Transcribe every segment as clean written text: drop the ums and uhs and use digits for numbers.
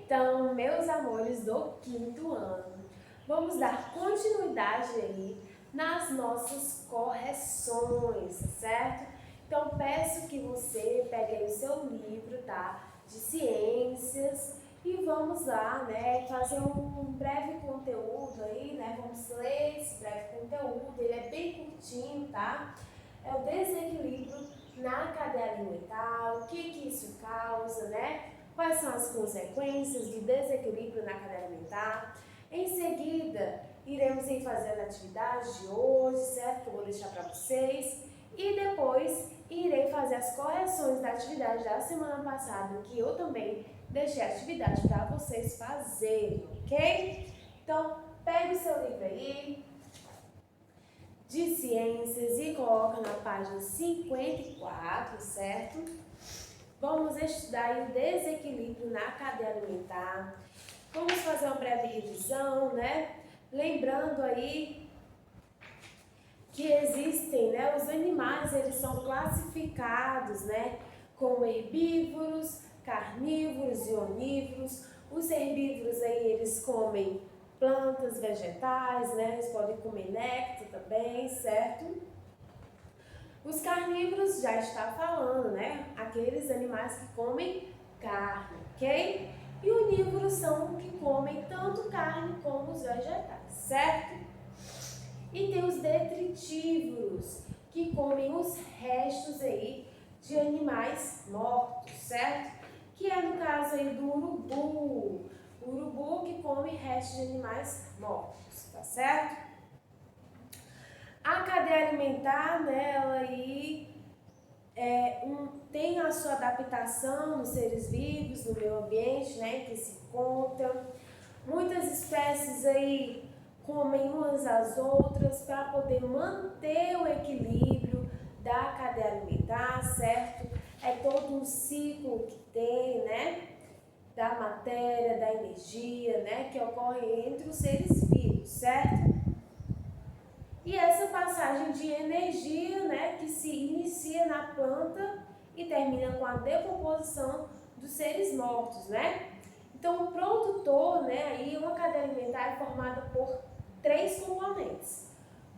Então, meus amores do quinto ano, vamos dar continuidade aí nas nossas correções, certo? Então, peço que você pegue aí o seu livro, tá? De ciências e vamos lá, né? Fazer um breve conteúdo aí, né? Vamos ler esse breve conteúdo, ele é bem curtinho, tá? É o desequilíbrio na cadeia alimentar, o que isso causa, né? Quais são as consequências do desequilíbrio na cadeia alimentar. Em seguida, iremos ir fazendo a atividade de hoje, certo? Que eu vou deixar para vocês. E depois, irei fazer as correções da atividade da semana passada, que eu também deixei a atividade para vocês fazerem, ok? Então, pegue o seu livro aí de ciências e coloca na página 54, certo? Vamos estudar o desequilíbrio na cadeia alimentar. Vamos fazer uma breve revisão, né? Lembrando aí que existem, né? Os animais, eles são classificados, né? Como herbívoros, carnívoros e onívoros. Os herbívoros aí, eles comem plantas, vegetais, né? Eles podem comer néctar também, certo? Os carnívoros já está falando, né? Aqueles animais que comem carne, ok? E onívoros são que comem tanto carne como os vegetais, certo? E tem os detritívoros, que comem os restos aí de animais mortos, certo? Que é no caso aí do urubu. O urubu que come restos de animais mortos, tá certo? A cadeia alimentar, né, ela aí tem a sua adaptação nos seres vivos, no meio ambiente, né, que se encontra. Muitas espécies aí comem umas às outras para poder manter o equilíbrio da cadeia alimentar, certo? É todo um ciclo que tem, né, da matéria, da energia, né, que ocorre entre os seres vivos, certo? E essa passagem de energia, né, que se inicia na planta e termina com a decomposição dos seres mortos, né? Então, o produtor, né, aí uma cadeia alimentar é formada por 3 componentes: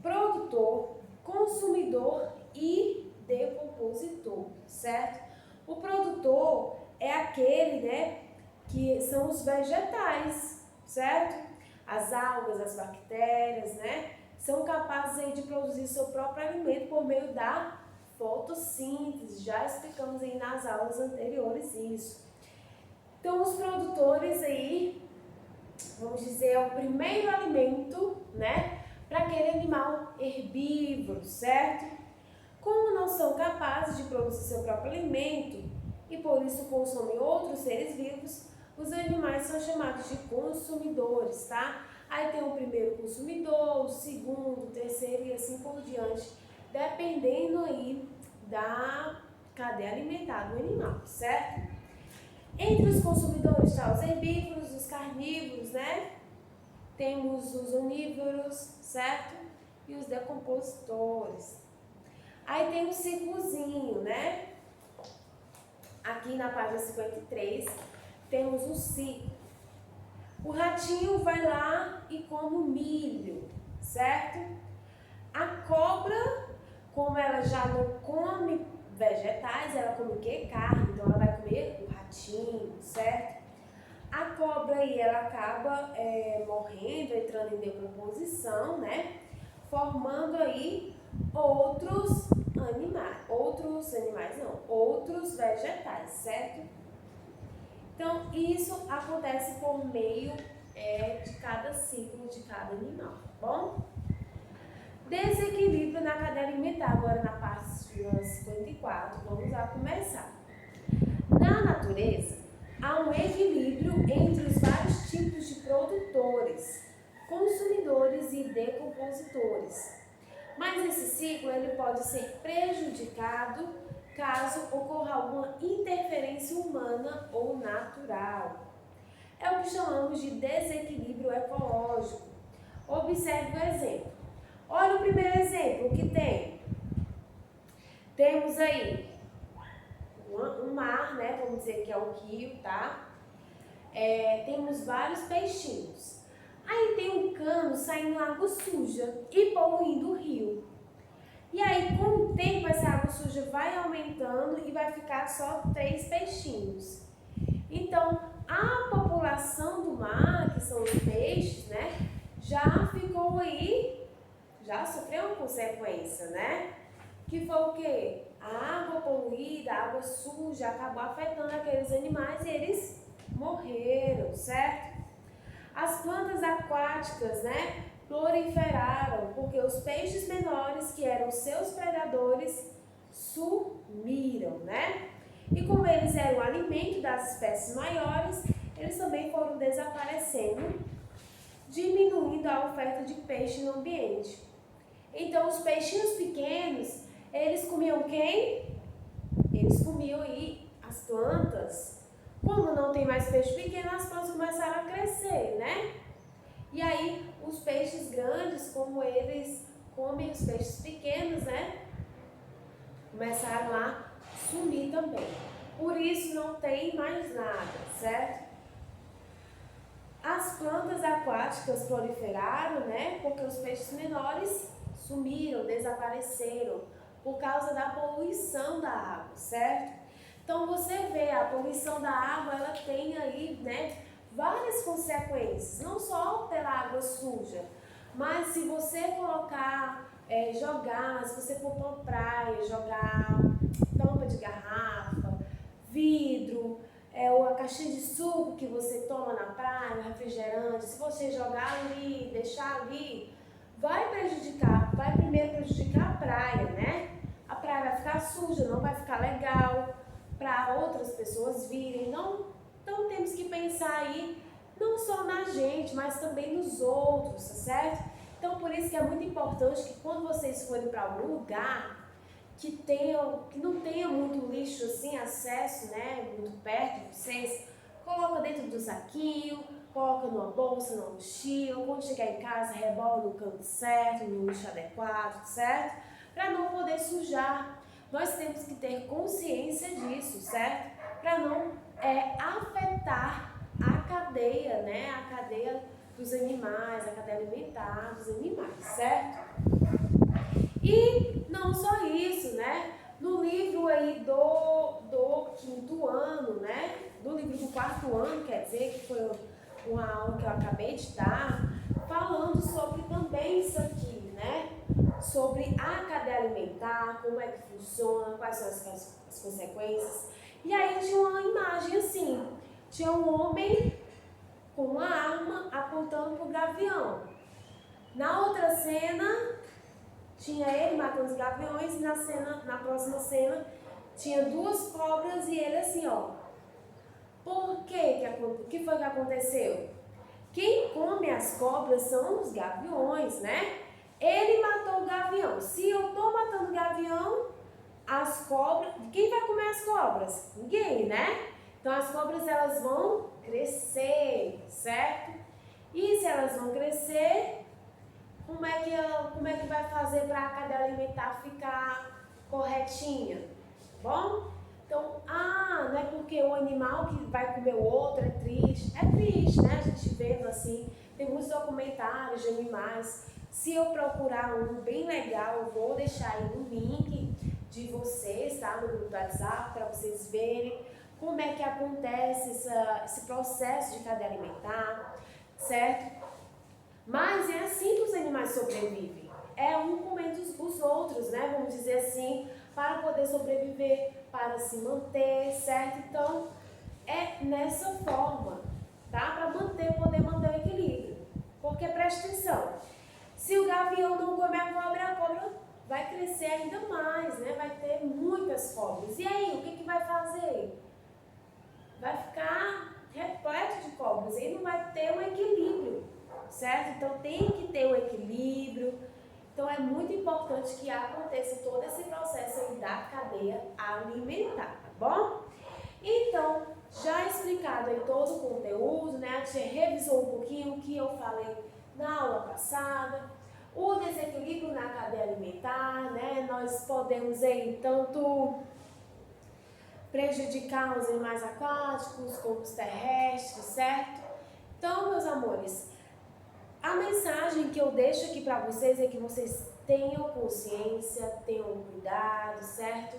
produtor, consumidor e decompositor, certo? O produtor é aquele, né, que são os vegetais, certo? As algas, as bactérias, né? São capazes aí de produzir seu próprio alimento por meio da fotossíntese. Já explicamos aí nas aulas anteriores isso. Então, os produtores aí, vamos dizer, é o primeiro alimento, né, para aquele animal herbívoro, certo? Como não são capazes de produzir seu próprio alimento e por isso consomem outros seres vivos, os animais são chamados de consumidores, tá? Aí tem o primeiro consumidor, o segundo, o terceiro e assim por diante, dependendo aí da cadeia alimentar do animal, certo? Entre os consumidores está os herbívoros, os carnívoros, né? Temos os onívoros, certo? E os decompositores. Aí tem um ciclozinho, né? Aqui na página 53, temos um ciclo. O ratinho vai lá e come o milho, certo? A cobra, como ela já não come vegetais, ela come o quê? Carne, então ela vai comer o ratinho, certo? A cobra aí, ela acaba morrendo, entrando em decomposição, né? Formando aí outros vegetais, certo? Então, isso acontece por meio de cada ciclo de cada animal, tá bom? Desequilíbrio na cadeia alimentar, agora na página 54, vamos lá começar. Na natureza, há um equilíbrio entre os vários tipos de produtores, consumidores e decompositores. Mas esse ciclo ele pode ser prejudicado caso ocorra alguma interferência humana ou natural. É o que chamamos de desequilíbrio ecológico. Observe o exemplo. Olha o primeiro exemplo que tem. Temos aí um mar, né? Vamos dizer que é o rio, tá? temos vários peixinhos. Aí tem um cano saindo água suja e poluindo o rio. E aí, com o tempo, essa água suja vai aumentando e vai ficar só 3 peixinhos. Então, a população do mar, que são os peixes, né, já ficou aí, já sofreu uma consequência, né? Que foi o quê? A água poluída, a água suja acabou afetando aqueles animais e eles morreram, certo? As plantas aquáticas, né, proliferaram porque os peixes menores, que eram seus predadores, sumiram, né? E como eles eram o alimento das espécies maiores, eles também foram desaparecendo, diminuindo a oferta de peixe no ambiente. Então, os peixinhos pequenos, eles comiam quem? Eles comiam aí as plantas. Como não tem mais peixe pequeno, as plantas começaram a crescer, né? E aí, os peixes grandes, como eles comem os peixes pequenos, né? Começaram a sumir também. Por isso, não tem mais nada, certo? As plantas aquáticas proliferaram, né? Porque os peixes menores sumiram, desapareceram por causa da poluição da água, certo? Então você vê, a poluição da água, ela tem aí, né, várias consequências, não só pela água suja, mas se você colocar, se você for para uma praia, jogar tampa de garrafa, vidro, ou a caixinha de suco que você toma na praia, refrigerante, se você jogar ali, deixar ali, vai primeiro prejudicar a praia, né? A praia vai ficar suja, não vai ficar legal para outras pessoas virem. Então temos que pensar aí, não só na gente, mas também nos outros, tá certo? Então por isso que é muito importante que quando vocês forem para algum lugar, que não tenha muito lixo assim, acesso, né, muito perto de vocês, coloca dentro do saquinho, coloca numa bolsa, numa mochila, quando chegar em casa, rebola no canto certo, no lixo adequado, certo? Para não poder sujar. Nós temos que ter consciência disso, certo? Para não afetar a cadeia, né, a cadeia dos animais, a cadeia alimentar dos animais, certo? E não só isso, né? No livro aí do 5º ano, né? Do livro do 4º ano, quer dizer, que foi uma aula que eu acabei de dar, falando sobre também isso aqui, né? Sobre a cadeia alimentar, como é que funciona, quais são as consequências. E aí tinha uma imagem assim, tinha um homem com uma arma apontando para o gavião. Na outra cena, tinha ele matando os gaviões e na próxima cena tinha 2 cobras e ele assim, ó. Por quê? O que foi que aconteceu? Quem come as cobras são os gaviões, né? Ele matou o gavião. Se eu tô matando o gavião, as cobras... Quem vai comer as cobras? Ninguém, né? Então as cobras, elas vão crescer, certo? E se elas vão crescer... Como é que vai fazer para a cadeia alimentar ficar corretinha? Bom? Então, não é porque o animal que vai comer o outro é triste. É triste, né? A gente vendo assim, tem muitos documentários de animais. Se eu procurar um bem legal, eu vou deixar aí um link de vocês, tá? No grupo do WhatsApp, para vocês verem como é que acontece esse processo de cadeia alimentar, certo? Mas é assim que os animais sobrevivem. É um comendo os outros, né? Vamos dizer assim, para poder sobreviver, para se manter, certo? Então, é nessa forma, tá? Para poder manter o equilíbrio. Porque presta atenção, se o gavião não comer a cobra vai crescer ainda mais, né? Vai ter muitas cobras. E aí, o que vai fazer? Vai ficar repleto de cobras e não vai ter um equilíbrio, certo? Então tem que ter um equilíbrio. Então é muito importante que aconteça todo esse processo aí da cadeia alimentar, tá bom? Então, já explicado aí todo o conteúdo, né? A gente revisou um pouquinho o que eu falei na aula passada. O desequilíbrio na cadeia alimentar, né? Nós podemos aí tanto prejudicar os animais aquáticos como os terrestres, terrestre, certo? Então, meus amores, a mensagem que eu deixo aqui para vocês é que vocês tenham consciência, tenham cuidado, certo?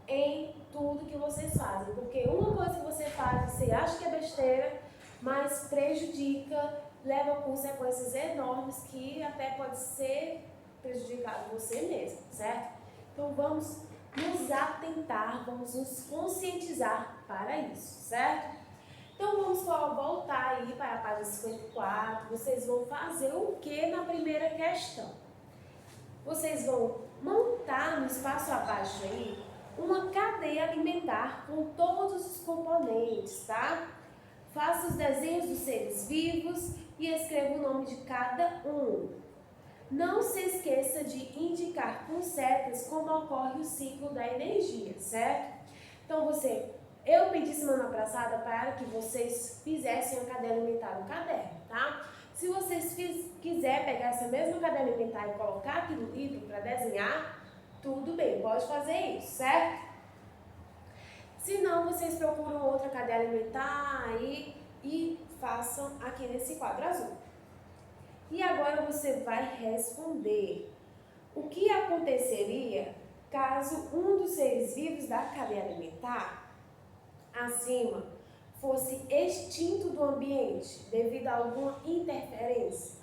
Em tudo que vocês fazem. Porque uma coisa que você faz, você acha que é besteira, mas prejudica, leva consequências enormes que até pode ser prejudicado você mesmo, certo? Então vamos nos atentar, vamos nos conscientizar para isso, certo? Então vamos voltar aí para a página 54, vocês vão fazer o que na primeira questão? Vocês vão montar no espaço abaixo aí uma cadeia alimentar com todos os componentes, tá? Faça os desenhos dos seres vivos e escreva o nome de cada um. Não se esqueça de indicar com setas como ocorre o ciclo da energia, certo? Então eu pedi semana passada para que vocês fizessem a cadeia alimentar no caderno, tá? Se vocês quiserem pegar essa mesma cadeia alimentar e colocar aqui no livro para desenhar, tudo bem, pode fazer isso, certo? Se não, vocês procuram outra cadeia alimentar aí e façam aqui nesse quadro azul. E agora você vai responder o que aconteceria caso um dos seres vivos da cadeia alimentar acima fosse extinto do ambiente devido a alguma interferência.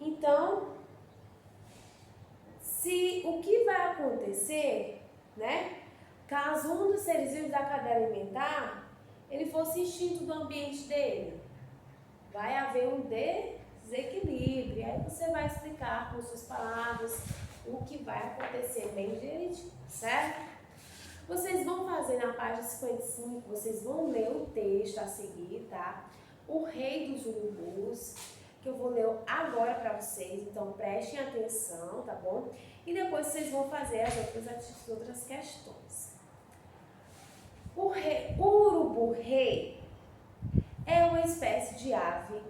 Então, o que vai acontecer, né? Caso um dos seres vivos da cadeia alimentar ele fosse extinto do ambiente dele, vai haver um desequilíbrio. Aí você vai explicar com suas palavras o que vai acontecer bem direitinho, certo? Vocês vão fazer na página 55, vocês vão ler o texto a seguir, tá? O Rei dos Urubus, que eu vou ler agora para vocês, então prestem atenção, tá bom? E depois vocês vão fazer as outras questões. O urubu-rei é uma espécie de ave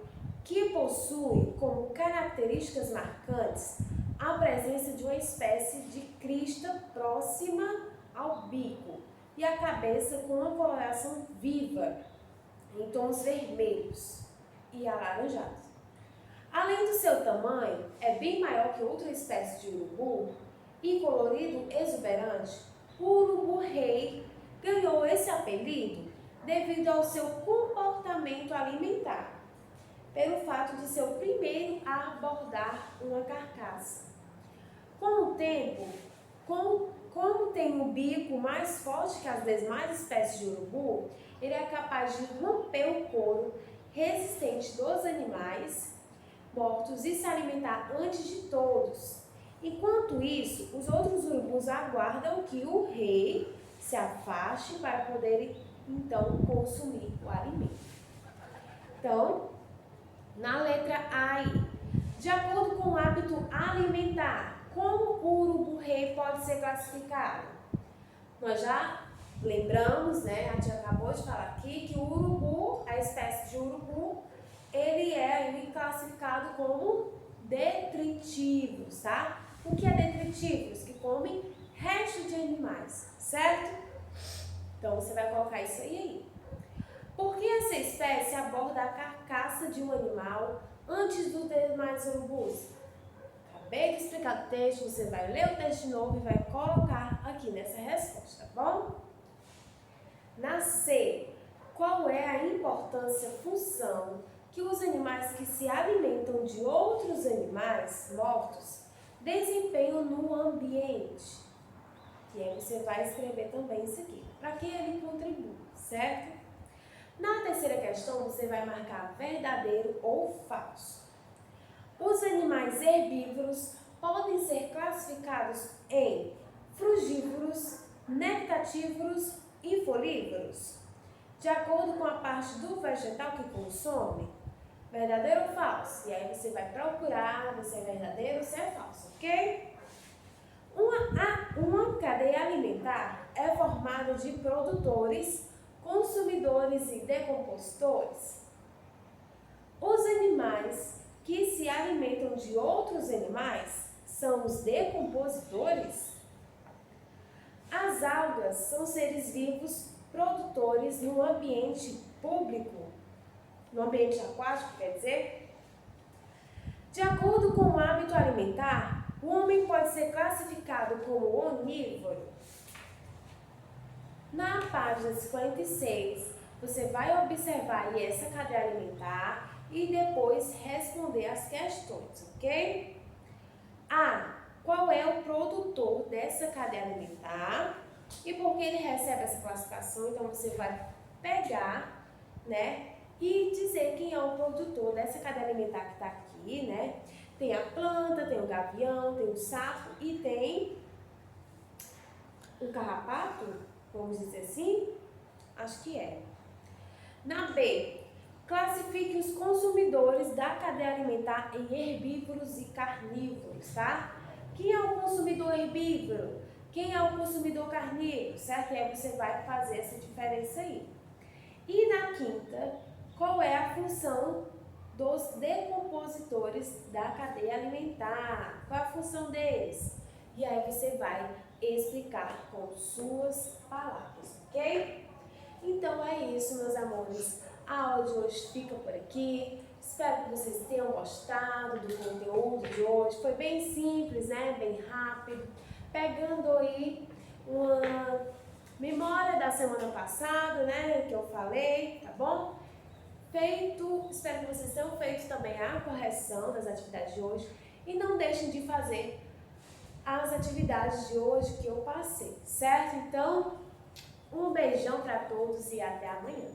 que possui como características marcantes a presença de uma espécie de crista próxima ao bico e a cabeça com uma coloração viva em tons vermelhos e alaranjados. Além do seu tamanho, é bem maior que outra espécie de urubu e colorido exuberante, o urubu-rei ganhou esse apelido devido ao seu comportamento alimentar, pelo fato de ser o primeiro a abordar uma carcaça. Com o tempo, como tem um bico mais forte que as demais espécies de urubu, ele é capaz de romper o couro resistente dos animais mortos e se alimentar antes de todos. Enquanto isso, os outros urubus aguardam que o rei se afaste para poder então consumir o alimento. Então, na letra A, de acordo com o hábito alimentar, como o urubu-rei pode ser classificado? Nós já lembramos, né? A gente acabou de falar aqui que o urubu, a espécie de urubu, ele é classificado como detritívoros, tá? O que é detritívoros? Que comem restos de animais, certo? Então você vai colocar isso aí. Por que essa espécie aborda a carcaça de um animal antes dos demais urubus? Acabei de explicar o texto, você vai ler o texto de novo e vai colocar aqui nessa resposta, tá bom? Na C, qual é a importância, função que os animais que se alimentam de outros animais mortos desempenham no ambiente? E aí você vai escrever também isso aqui, para que ele contribui, certo? Na terceira questão, você vai marcar verdadeiro ou falso. Os animais herbívoros podem ser classificados em frugívoros, nectatívoros e folívoros, de acordo com a parte do vegetal que consome. Verdadeiro ou falso? E aí você vai procurar se é verdadeiro ou se é falso, ok? Uma cadeia alimentar é formada de produtores, consumidores e decompositores. Os animais que se alimentam de outros animais são os decompositores. As algas são seres vivos produtores no ambiente público, no ambiente aquático, quer dizer? De acordo com o hábito alimentar, o homem pode ser classificado como onívoro. Na página 56, você vai observar aí essa cadeia alimentar e depois responder as questões, ok? A. Qual é o produtor dessa cadeia alimentar e por que ele recebe essa classificação? Então, você vai pegar, né, e dizer quem é o produtor dessa cadeia alimentar que está aqui, né? Tem a planta, tem o gavião, tem o sapo e tem o carrapato, vamos dizer assim? Acho que é. Na B, classifique os consumidores da cadeia alimentar em herbívoros e carnívoros, tá? Quem é o consumidor herbívoro? Quem é o consumidor carnívoro, certo? E aí você vai fazer essa diferença aí. E na quinta, qual é a função dos decompositores da cadeia alimentar? Qual é a função deles? E aí você vai explicar com suas palavras, ok? Então é isso, meus amores. A aula de hoje fica por aqui. Espero que vocês tenham gostado do conteúdo de hoje. Foi bem simples, né? Bem rápido. Pegando aí uma memória da semana passada, né? Que eu falei, tá bom? Espero que vocês tenham feito também a correção das atividades de hoje. E não deixem de fazer as atividades de hoje que eu passei, certo? Então, um beijão para todos e até amanhã.